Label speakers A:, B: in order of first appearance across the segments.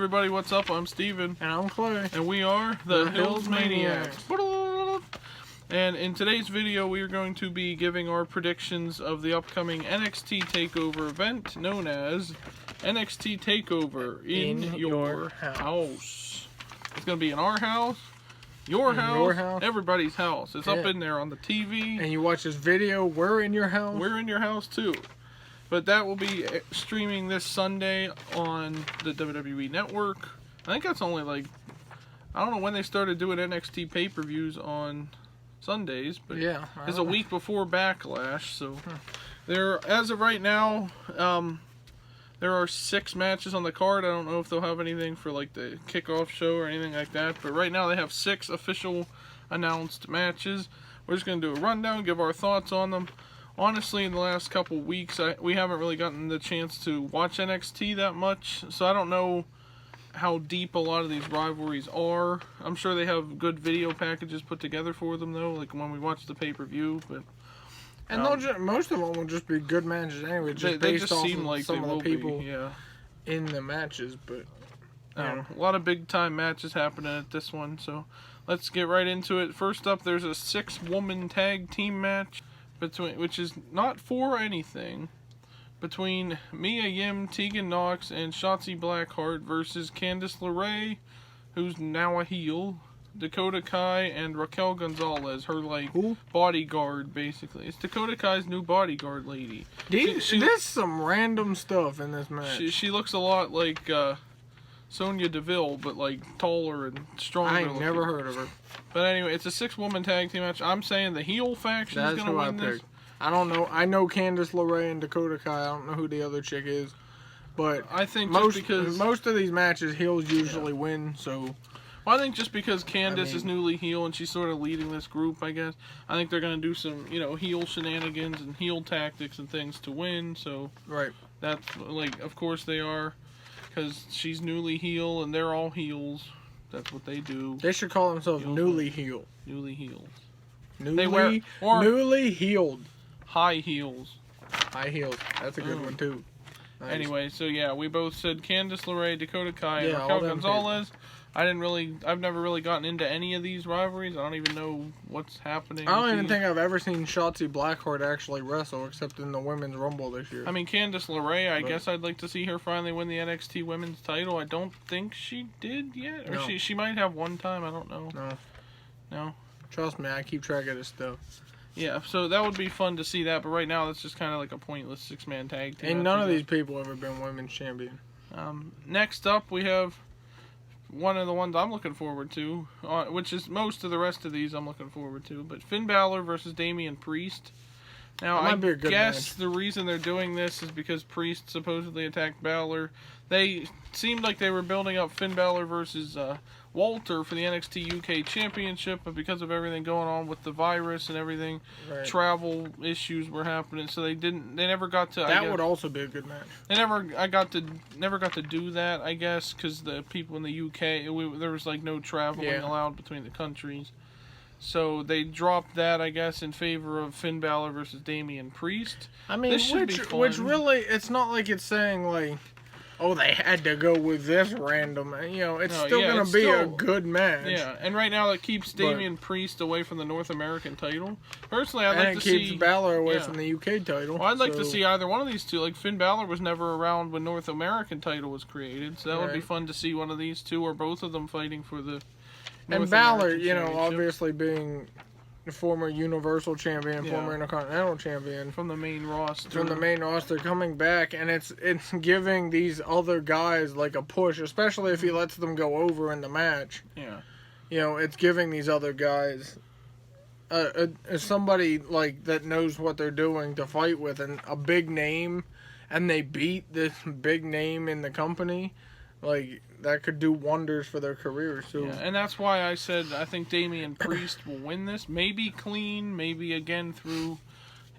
A: everybody, what's up? I'm Steven.
B: And I'm Clay.
A: And we are the Hills Maniacs. And in today's video, we are going to be giving our predictions of the upcoming NXT Takeover event known as NXT Takeover in your house. It's going to be in our house, your house, everybody's house. It's up in there on the TV.
B: And you watch this video, we're in your house.
A: We're in your house too. But that will be streaming this Sunday on the WWE Network. I think that's only like, I don't know when they started doing NXT pay-per-views on Sundays, but
B: yeah,
A: it's a week before Backlash. So there, as of right now, there are 6 matches on the card. I don't know if they'll have anything for like the kickoff show or anything like that, but right now they have 6 official announced matches. We're just going to do a rundown, give our thoughts on them. Honestly, in the last couple weeks, we haven't really gotten the chance to watch NXT that much, so I don't know how deep a lot of these rivalries are. I'm sure they have good video packages put together for them, though, like when we watch the pay-per-view. But
B: and most of them will just be good matches anyway, just
A: they
B: based
A: just
B: off
A: seem
B: of
A: like
B: some
A: they
B: of
A: will
B: the people
A: be,
B: in the matches. But
A: a lot of big-time matches happening at this one, so let's get right into it. First up, there's a 6-woman tag team match, which is not for anything, between Mia Yim, Tegan Nox, and Shotzi Blackheart versus Candice LeRae, who's now a heel, Dakota Kai, and Raquel Gonzalez, her bodyguard, basically. It's Dakota Kai's new bodyguard lady.
B: There's some random stuff in this match.
A: She looks a lot like Sonya Deville, but like taller and stronger.
B: I ain't never heard of her.
A: But anyway, it's a 6-woman tag team match. I'm saying the heel faction is going to win this.
B: I don't know. I know Candice LeRae and Dakota Kai. I don't know who the other chick is. But
A: I think
B: most of these matches, heels usually win. So,
A: well, I think just because Candice is newly heel and she's sort of leading this group, I guess, I think they're going to do some, heel shenanigans and heel tactics and things to win. So, that's, of course they are, because she's newly heel and they're all heels. That's what they do.
B: They should call themselves newly healed.
A: Newly healed.
B: Newly healed.
A: High heels.
B: High heels. That's a good one too. Nice.
A: Anyway, so yeah, we both said Candice LeRae, Dakota Kai, and Raquel Gonzalez. I've never really gotten into any of these rivalries. I don't even know what's happening.
B: I don't even think I've ever seen Shotzi Blackheart actually wrestle, except in the Women's Rumble this year.
A: I mean, Candice LeRae, I guess I'd like to see her finally win the NXT Women's title. I don't think she did yet. Or she might have one time, I don't know. No?
B: Trust me, I keep track of this stuff.
A: Yeah, so that would be fun to see that, but right now that's just kind of like a pointless 6-man tag team.
B: Ain't none of these people ever been women's champion.
A: Next up, we have one of the ones I'm looking forward to, which is most of the rest of these I'm looking forward to, but Finn Balor versus Damien Priest. Now, I guess the reason they're doing this is because Priest supposedly attacked Balor. They seemed like they were building up Finn Balor versus Walter for the NXT UK Championship, but because of everything going on with the virus and everything, travel issues were happening, so they never got to.
B: That would also be a good match.
A: They never got to do that, I guess, because the people in the UK, there was like no traveling allowed between the countries. So they dropped that, I guess, in favor of Finn Balor versus Damien Priest.
B: I mean, which really, it's not like it's saying like, oh, they had to go with this random. It's still going to be a good match.
A: Yeah, and right now that keeps Damien Priest away from the North American title. Personally, I'd like to see...
B: And it keeps Balor away from the UK title.
A: Well, I'd like to see either one of these two. Like, Finn Balor was never around when North American title was created, so that would be fun to see one of these two or both of them fighting for the North
B: Balor, obviously being the former Universal Champion, former Intercontinental Champion.
A: From the main roster.
B: Coming back, and it's giving these other guys like a push, especially if he lets them go over in the match.
A: Yeah.
B: It's giving these other guys somebody like that knows what they're doing to fight with, and a big name, and they beat this big name in the company. Like, that could do wonders for their careers, too.
A: Yeah, and that's why I said I think Damien Priest will win this. Maybe clean, maybe again through,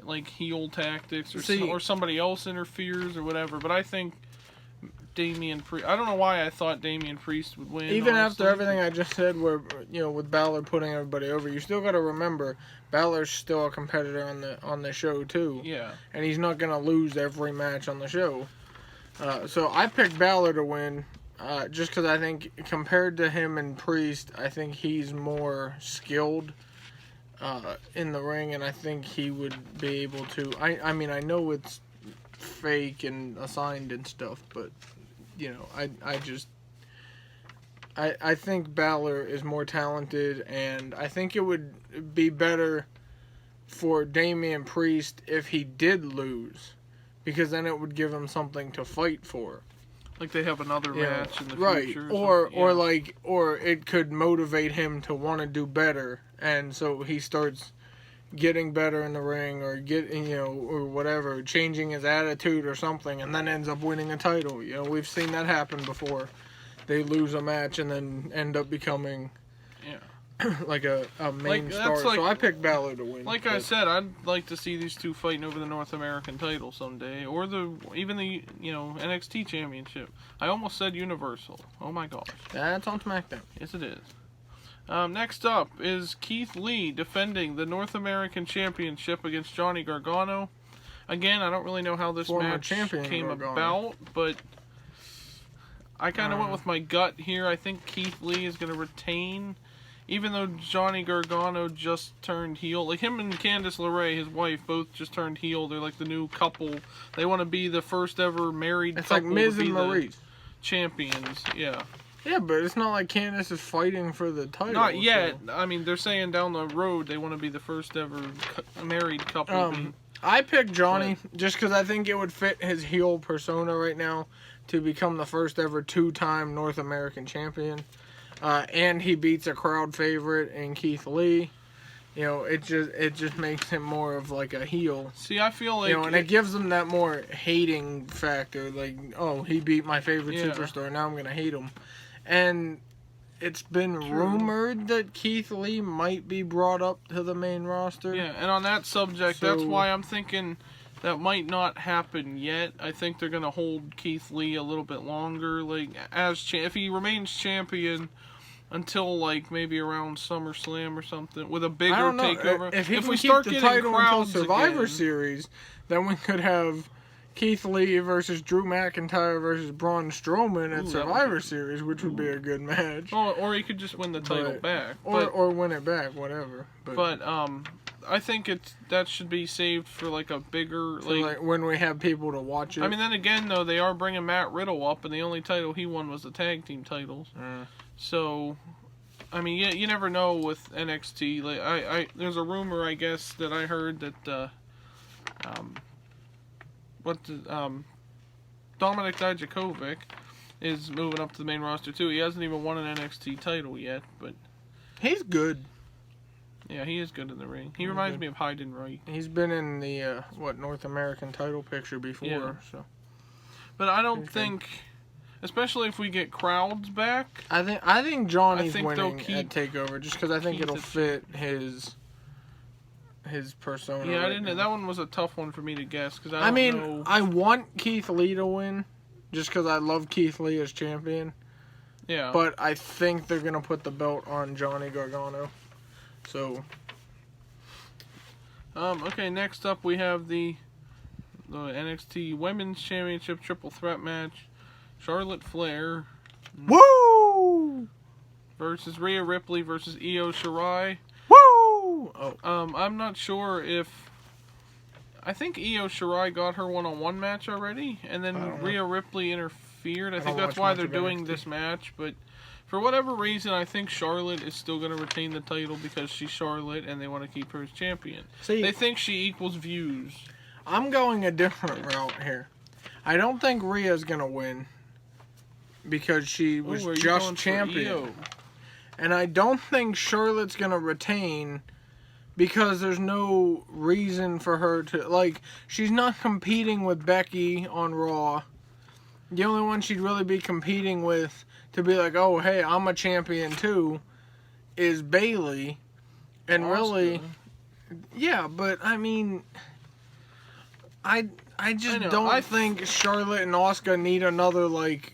A: like, heel tactics, or somebody else interferes or whatever. But I think Damien Priest... I don't know why I thought Damien Priest would win.
B: Even after everything I just said, where, with Balor putting everybody over, you still got to remember, Balor's still a competitor on the show, too.
A: Yeah.
B: And he's not going to lose every match on the show. So I picked Balor to win. Just because I think compared to him and Priest, I think he's more skilled in the ring, and I think he would be able to. I mean, I know it's fake and assigned and stuff, but you know, I think Balor is more talented, and I think it would be better for Damien Priest if he did lose, because then it would give him something to fight for.
A: Like they have another match in the future.
B: Or it could motivate him to want to do better, and so he starts getting better in the ring, or or whatever, changing his attitude or something, and then ends up winning a title. You know, we've seen that happen before. They lose a match and then end up becoming like a main star. So I picked Balor to win.
A: Like I said, I'd like to see these two fighting over the North American title someday, or even the NXT Championship. I almost said Universal. Oh my gosh.
B: That's on SmackDown.
A: Yes, it is. Next up is Keith Lee defending the North American Championship against Johnny Gargano. Again, I don't really know how this match came about, but I kind of went with my gut here. I think Keith Lee is going to retain, even though Johnny Gargano just turned heel. Like him and Candice LeRae, his wife, both just turned heel. They're like the new couple. They want to be the first ever married couple.
B: It's like Miz and Maurice.
A: Champions, yeah.
B: Yeah, but it's not like Candice is fighting for the title.
A: Not yet. So. I mean, they're saying down the road they want to be the first ever married couple.
B: I picked Johnny just because I think it would fit his heel persona right now to become the first ever 2-time North American champion. And he beats a crowd favorite in Keith Lee. You know, it just makes him more of like a heel.
A: See, I feel like...
B: and it gives him that more hating factor. Like, oh, he beat my favorite superstar, now I'm going to hate him. And it's been rumored that Keith Lee might be brought up to the main roster.
A: Yeah, and on that subject, that's why I'm thinking that might not happen yet. I think they're going to hold Keith Lee a little bit longer. Like, if he remains champion until, like, maybe around SummerSlam or something, with a bigger takeover.
B: If we keep the title until Survivor Series, then we could have Keith Lee versus Drew McIntyre versus Braun Strowman at Survivor Series, which would be a good match.
A: Or he could just win the title back.
B: Or win it back, whatever.
A: But I think that should be saved for like a bigger...
B: like when we have people to watch it.
A: I mean, then again, though, they are bringing Matt Riddle up, and the only title he won was the tag team titles. So, I mean, you never know with NXT. Like, there's a rumor, I guess, that I heard that... Dominic Dijakovic is moving up to the main roster too. He hasn't even won an NXT title yet, but
B: he's good.
A: Yeah, he is good in the ring. He reminds me of Heidenreich.
B: He's been in the North American title picture before.
A: Yeah.
B: So,
A: but I don't think, especially if we get crowds back.
B: I think Johnny's winning at Takeover just because I think it'll fit his persona.
A: Yeah, I didn't know. That one was a tough one for me to guess because
B: I mean, I want Keith Lee to win just because I love Keith Lee as champion.
A: Yeah.
B: But I think they're gonna put the belt on Johnny Gargano. So.
A: Okay. Next up, we have the NXT Women's Championship Triple Threat match: Charlotte Flair.
B: Woo!
A: Versus Rhea Ripley versus Io Shirai. I'm not sure if... I think Io Shirai got her one-on-one match already, and then Rhea Ripley interfered. I think that's why they're doing this match, but for whatever reason, I think Charlotte is still going to retain the title because she's Charlotte, and they want to keep her as champion. They think she equals views.
B: I'm going a different route here. I don't think Rhea's going to win because she was just champion. And I don't think Charlotte's going to retain because there's no reason for her to... Like, she's not competing with Becky on Raw. The only one she'd really be competing with to be like, oh, hey, I'm a champion too, is Bayley. And really... Yeah, but, I mean... I just don't think Charlotte and Asuka need another, like,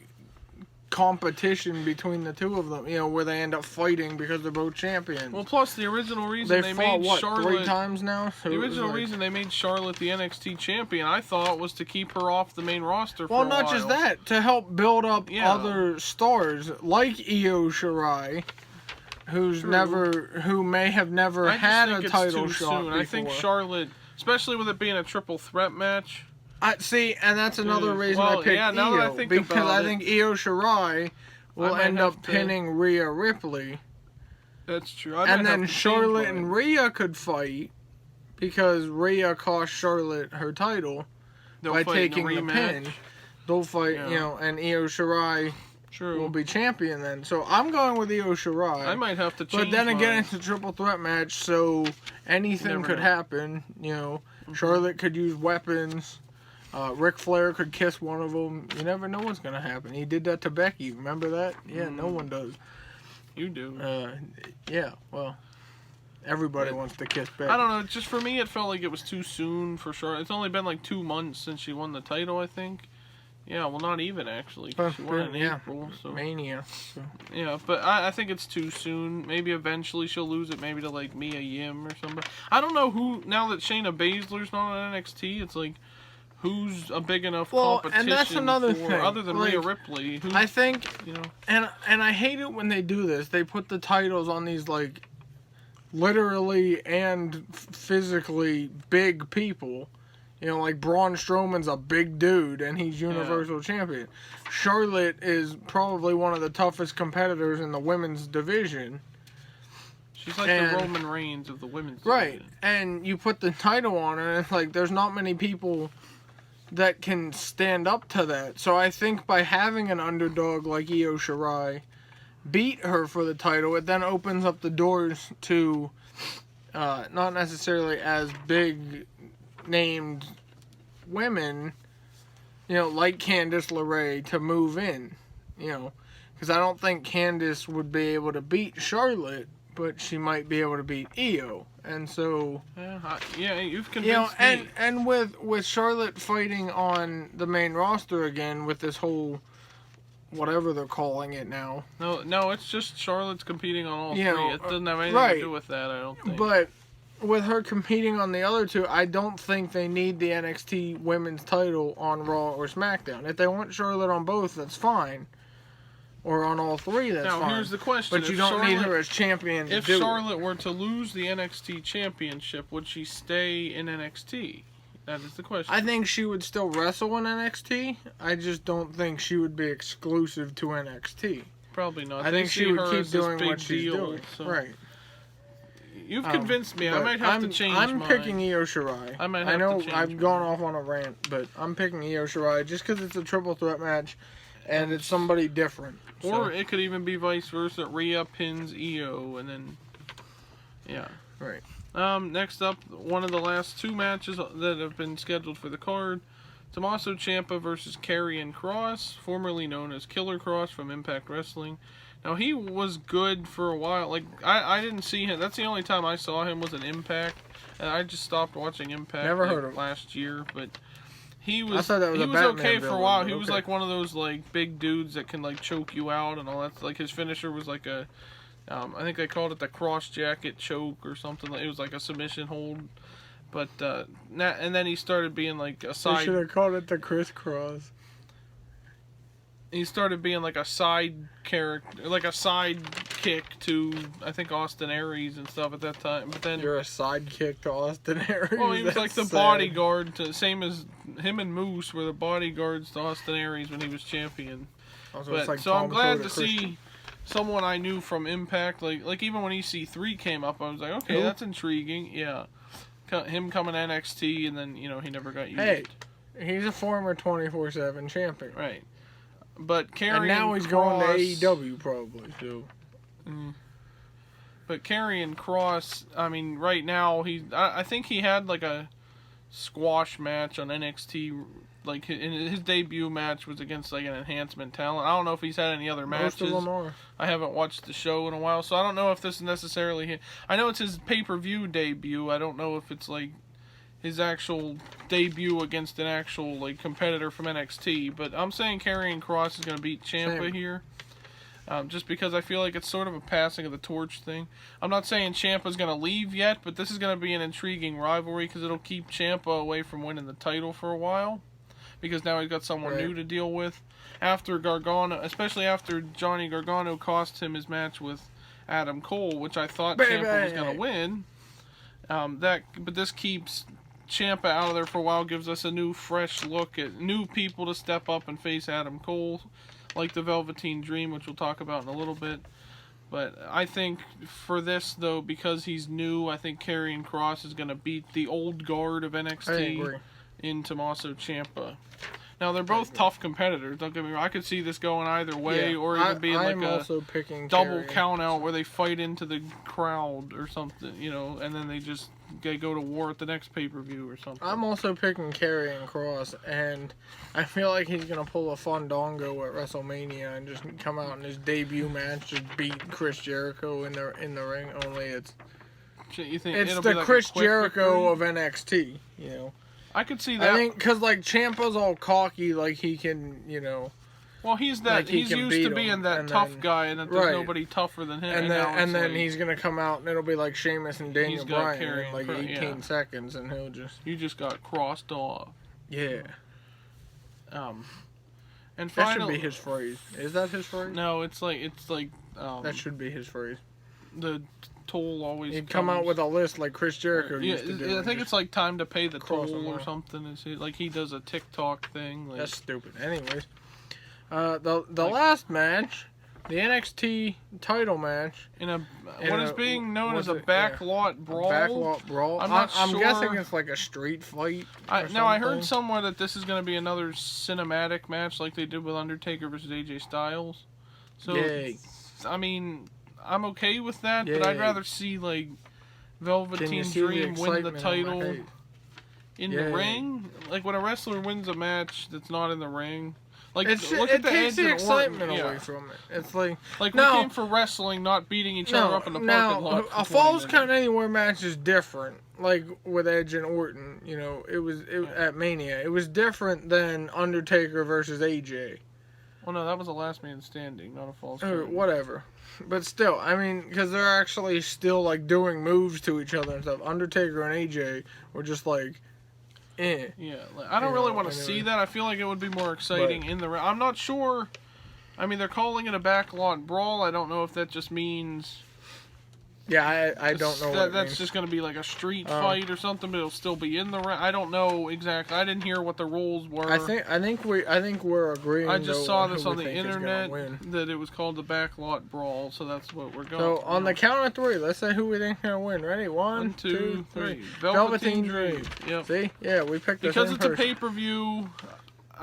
B: competition between the two of them, where they end up fighting because they're both champions.
A: Well, plus the original reason they
B: fought,
A: made Charlotte
B: 3 times now. So
A: the original reason they made Charlotte the NXT champion, I thought, was to keep her off the main roster for a while.
B: Well, not just that, to help build up other stars like Io Shirai, who may have never had a title shot before.
A: I think Charlotte, especially with it being a triple threat match.
B: And that's another reason I picked Io, because I think Io Shirai will end up pinning Rhea Ripley.
A: That's true.
B: And then Charlotte and Rhea could fight, because Rhea cost Charlotte her title by taking the pin. They'll fight, and Io Shirai will be champion then. So I'm going with Io Shirai.
A: I might have to change.
B: But then again, it's a triple threat match, so anything could happen. Charlotte could use weapons. Ric Flair could kiss one of them. You never know what's going to happen. He did that to Becky. Remember that? Yeah, no one does.
A: You do.
B: Yeah, well, everybody wants to kiss Becky.
A: I don't know. Just for me, it felt like it was too soon for Charlotte. It's only been like 2 months since she won the title, I think. Yeah, well, not even, actually. She won in April. So.
B: Mania. So.
A: Yeah, but I think it's too soon. Maybe eventually she'll lose it, maybe to, like, Mia Yim or somebody. I don't know who, now that Shayna Baszler's not on NXT, it's like, who's a big enough competition
B: and that's another thing.
A: Other than Rhea Ripley?
B: I think, and I hate it when they do this. They put the titles on these, like, literally and physically big people. Like Braun Strowman's a big dude, and he's Universal Champion. Charlotte is probably one of the toughest competitors in the women's division.
A: She's like the Roman Reigns of the women's division.
B: Right, and you put the title on her, and it's like there's not many people that can stand up to that. So I think by having an underdog like Io Shirai beat her for the title, it then opens up the doors to not necessarily as big named women, like Candice LeRae to move in, because I don't think Candice would be able to beat Charlotte, but she might be able to beat Io. And so,
A: you've convinced me.
B: And with Charlotte fighting on the main roster again with this whole whatever they're calling it now.
A: No, it's just Charlotte's competing on all 3. It doesn't have anything to do with that, I don't think.
B: But with her competing on the other 2, I don't think they need the NXT women's title on Raw or SmackDown. If they want Charlotte on both, that's fine. Or on all 3, that's fine.
A: Now, here's the question.
B: But you don't need her as champion to
A: If Charlotte were to lose the NXT championship, would she stay in NXT? That is the question.
B: I think she would still wrestle in NXT. I just don't think she would be exclusive to NXT.
A: Probably not.
B: I think she would keep doing what she's doing.
A: So.
B: Right.
A: You've convinced me. I might have to change
B: I'm picking Io Shirai.
A: I know
B: I've gone off on a rant, but I'm picking Io Shirai just because it's a triple threat match and it's somebody different.
A: Or it could even be vice versa. Rhea pins Io, and then... Yeah.
B: Right.
A: Next up, one of the last 2 matches that have been scheduled for the card. Tommaso Ciampa versus Karrion Kross, formerly known as Killer Kross from Impact Wrestling. Now, he was good for a while. Like, I didn't see him. That's the only time I saw him was in Impact. And I just stopped watching Impact
B: heard of him.
A: Last year. But he was,
B: he was
A: okay for a while. He was like one of those, like, big dudes that can, like, choke you out and all that. Like, his finisher was like a... I think they called it the cross jacket choke or something. It was like a submission hold. But, and then he started being like a side...
B: They should have called it the crisscross.
A: He started being like a side character, like a side kick to, I think, Austin Aries and stuff at that time. But then...
B: You're a sidekick to Austin Aries?
A: Well, he was like the bodyguard, same as him and Moose were the bodyguards to Austin Aries when he was champion. So I'm glad to see someone I knew from Impact, like even when EC3 came up, I was like, okay, that's intriguing. Yeah, him coming to NXT, and then he never got used.
B: Hey, he's a former 24/7 champion,
A: right? But Karrion
B: and now he's going to AEW probably too.
A: But Karrion Kross, I mean, right now I think he had like a squash match on NXT. Like, his debut match was against, like, an enhancement talent. I don't know if he's had any other matches.
B: Most of them are.
A: I haven't watched the show in a while, so I don't know if this is necessarily... I know it's his pay-per-view debut. I don't know if it's, like, his actual debut against an actual like competitor from NXT. But I'm saying Karrion Kross is going to beat Ciampa here. Just because I feel like it's sort of a passing of the torch thing. I'm not saying Ciampa's going to leave yet, but this is going to be an intriguing rivalry because it'll keep Ciampa away from winning the title for a while. Because now he's got someone new to deal with. After Gargano, especially after Johnny Gargano cost him his match with Adam Cole, which I thought Ciampa was going to win. But this keeps Ciampa out of there for a while, gives us a new, fresh look at new people to step up and face Adam Cole, like the Velveteen Dream, which we'll talk about in a little bit. But I think for this, though, because he's new, I think Karrion Kross is going to beat the old guard of NXT in Tommaso Ciampa. Now, they're both tough competitors, don't get me wrong. I could see this going either way, or even being like a double count-out where they fight into the crowd or something, you know, and then they go to war at the next pay-per-view or something.
B: I'm also picking Karrion Kross, and I feel like he's going to pull a Fandango at WrestleMania and just come out in his debut match, just beat Chris Jericho in the ring, only it's the like Chris Jericho victory of NXT, you know.
A: I could see that.
B: I think because like Ciampa's all cocky, like he can, you know.
A: Well, he's that. Like he's used to being that tough guy, and that there's nobody tougher than him.
B: And then he's gonna come out, and it'll be like Sheamus and Daniel Bryan in like 18 seconds, and he'll just.
A: You just got crossed off.
B: Yeah.
A: And
B: that should be his phrase. Is that his phrase?
A: No, it's like.
B: That should be his phrase.
A: The toll always.
B: He'd come out with a list like Chris Jericho used to do.
A: I think it's like time to pay the toll or something. Is it like he does a TikTok thing? Like,
B: that's stupid. Anyways, the last match, the NXT title match,
A: what is being known as a backlot brawl.
B: Backlot brawl. I'm guessing it's like a street fight.
A: I heard somewhere that this is going to be another cinematic match like they did with Undertaker versus AJ Styles. So,
B: yay.
A: I mean, I'm okay with that, but I'd rather see like Velveteen Dream win the title in the ring. Like when a wrestler wins a match that's not in the ring. Like
B: it takes the excitement away from it. It's like
A: we came for wrestling, not beating each other up in the parking lot.
B: A Falls Count Anywhere match is different. Like with Edge and Orton, you know, it was at Mania. It was different than Undertaker versus AJ.
A: Well, no, that was a last man standing, not a false count.
B: Or whatever. But still, I mean, because they're actually still, like, doing moves to each other and stuff. Undertaker and AJ were just, like, eh.
A: Yeah, like, I don't really want to see that. I feel like it would be more exciting in the ring. I'm not sure. I mean, they're calling it a backlot brawl. I don't know if that just means...
B: Yeah, I don't know
A: that's just going to be like a street fight or something, but it'll still be in the ring. I don't know exactly. I didn't hear what the rules were.
B: I think we're agreeing.
A: I just saw this on the internet that it was called the backlot brawl, so that's what we're going.
B: So on the count of three, let's say who we think is going to win. Ready? One, two, three.
A: Velveteen Dream. Yep.
B: See? Yeah, we picked
A: because it's a pay-per-view.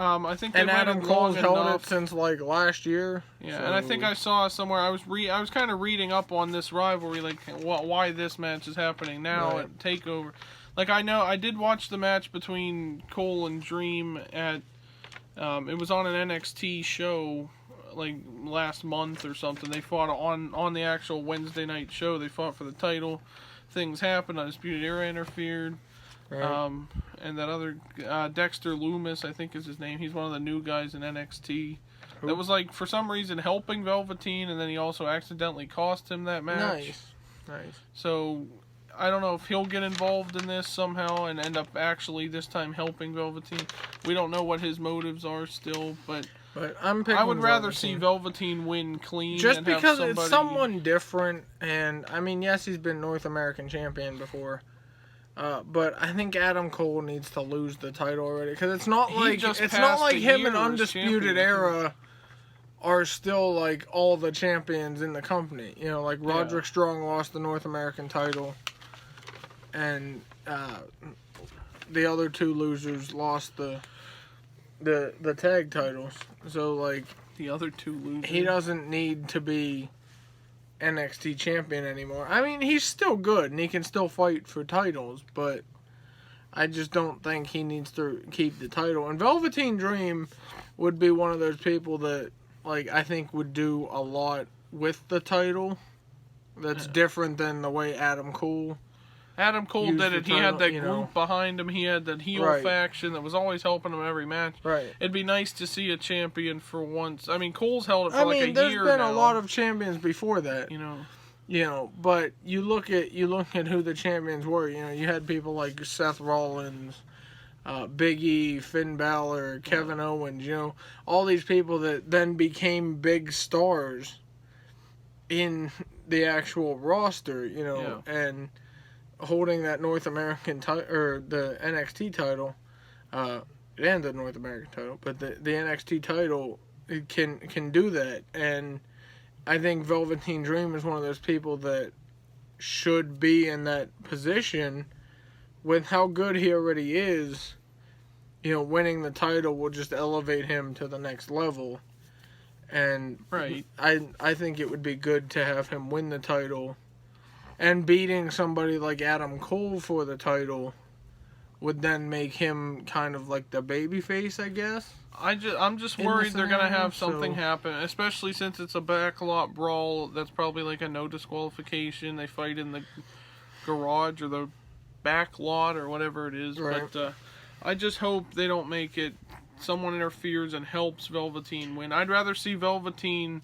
A: I think they
B: Adam Cole's held it since like last year.
A: Yeah, so. And I think I saw somewhere I was kind of reading up on this rivalry, like why this match is happening now at Takeover. Like I did watch the match between Cole and Dream at it was on an NXT show like last month or something. They fought on the actual Wednesday night show. They fought for the title. Things happened. Undisputed Era interfered. Right. And that other Dexter Lumis, I think is his name. He's one of the new guys in NXT. Who? That was like for some reason helping Velveteen, and then he also accidentally cost him that match.
B: Nice.
A: So I don't know if he'll get involved in this somehow and end up actually this time helping Velveteen. We don't know what his motives are still, but I would rather see Velveteen win clean.
B: Just because it's someone different, and I mean, yes, he's been North American champion before. But I think Adam Cole needs to lose the title already because it's not like him and Undisputed Era are still like all the champions in the company. You know, like Roderick Strong lost the North American title, and the other two losers lost the tag titles. So like
A: the other two losers,
B: he doesn't need to be NXT champion anymore. I mean, he's still good and he can still fight for titles, but I just don't think he needs to keep the title. And Velveteen Dream would be one of those people that, like, I think would do a lot with the title that's different than the way Adam Cole
A: Adam Cole did it. He had that group behind him. He had that heel faction that was always helping him every match.
B: Right.
A: It'd be nice to see a champion for once. I mean, Cole's held it for like a year now.
B: There's been a lot of champions before that. But you look at who the champions were. You had people like Seth Rollins, Big E, Finn Balor, Kevin Owens. All these people that then became big stars in the actual roster. And holding that North American title, or the NXT title, and the North American title, but the NXT title can do that. And I think Velveteen Dream is one of those people that should be in that position. With how good he already is, winning the title will just elevate him to the next level. And I think it would be good to have him win the title. And beating somebody like Adam Cole for the title would then make him kind of like the babyface, I guess.
A: I'm just worried they're going to have something happen, especially since it's a backlot brawl. That's probably like a no disqualification. They fight in the garage or the backlot or whatever it is. Right. But I just hope they don't make it someone interferes and helps Velveteen win. I'd rather see Velveteen,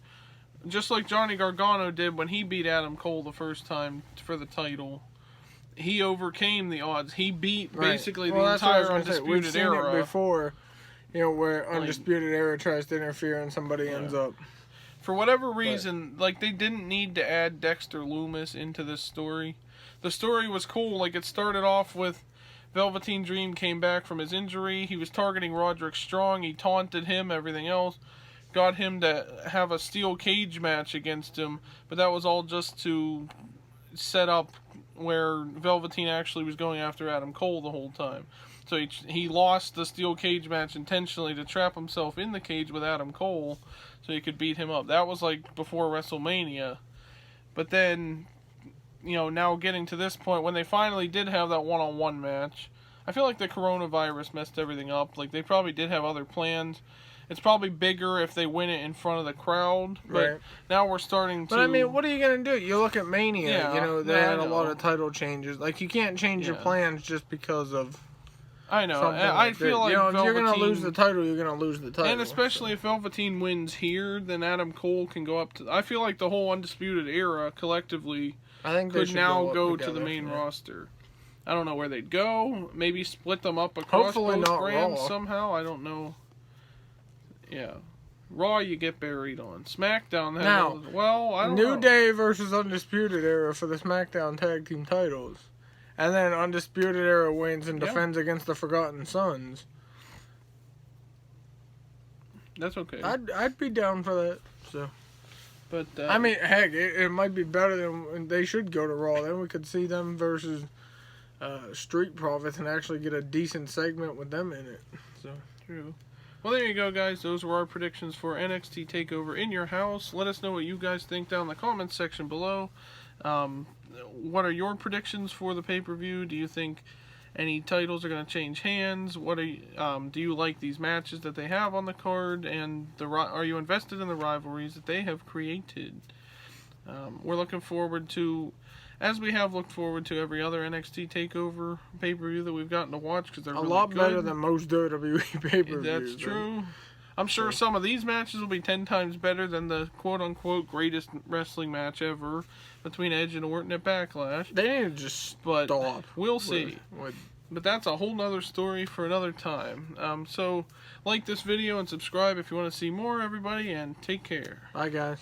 A: just like Johnny Gargano did when he beat Adam Cole the first time for the title. He overcame the odds. He beat basically the entire Undisputed Era.
B: We've seen it before, where Undisputed Era tries to interfere and somebody ends up.
A: For whatever reason, they didn't need to add Dexter Lumis into this story. The story was cool. It started off with Velveteen Dream came back from his injury. He was targeting Roderick Strong. He taunted him, everything else. Got him to have a steel cage match against him, but that was all just to set up where Velveteen actually was going after Adam Cole the whole time. So he lost the steel cage match intentionally to trap himself in the cage with Adam Cole so he could beat him up. That was before WrestleMania. But then, now getting to this point, when they finally did have that one-on-one match, I feel like the coronavirus messed everything up. They probably did have other plans. It's probably bigger if they win it in front of the crowd. But now we're starting to...
B: But, what are you going to do? You look at Mania, they had a lot of title changes. You can't change your plans just because of...
A: I know. I feel like
B: if you're going to lose the title, you're going to lose the title.
A: And especially if Velveteen wins here, then Adam Cole can go up to... I feel like the whole Undisputed Era collectively could now go to the main roster. I don't know where they'd go. Maybe split them up across both brands somehow. I don't know. Yeah. Raw you get buried on. SmackDown
B: I don't know. New Day versus Undisputed Era for the SmackDown Tag Team titles. And then Undisputed Era wins and defends against the Forgotten Sons.
A: That's okay.
B: I'd be down for that. So,
A: but
B: heck, it might be better than they should go to Raw. Then we could see them versus Street Profits and actually get a decent segment with them in it. So
A: true. Well, there you go, guys. Those were our predictions for NXT TakeOver in your house. Let us know what you guys think down in the comments section below. What are your predictions for the pay-per-view? Do you think any titles are going to change hands? What are do you like these matches that they have on the card? And are you invested in the rivalries that they have created? We're looking forward to, as we have looked forward to every other NXT TakeOver pay-per-view that we've gotten to watch, because they're really good. A lot
B: better than most WWE pay-per-views.
A: That's true. I'm sure some of these matches will be 10 times better than the quote-unquote greatest wrestling match ever between Edge and Orton at Backlash.
B: They need to just stop.
A: We'll see. But that's a whole nother story for another time. So, like this video and subscribe if you want to see more, everybody, and take care.
B: Bye, guys.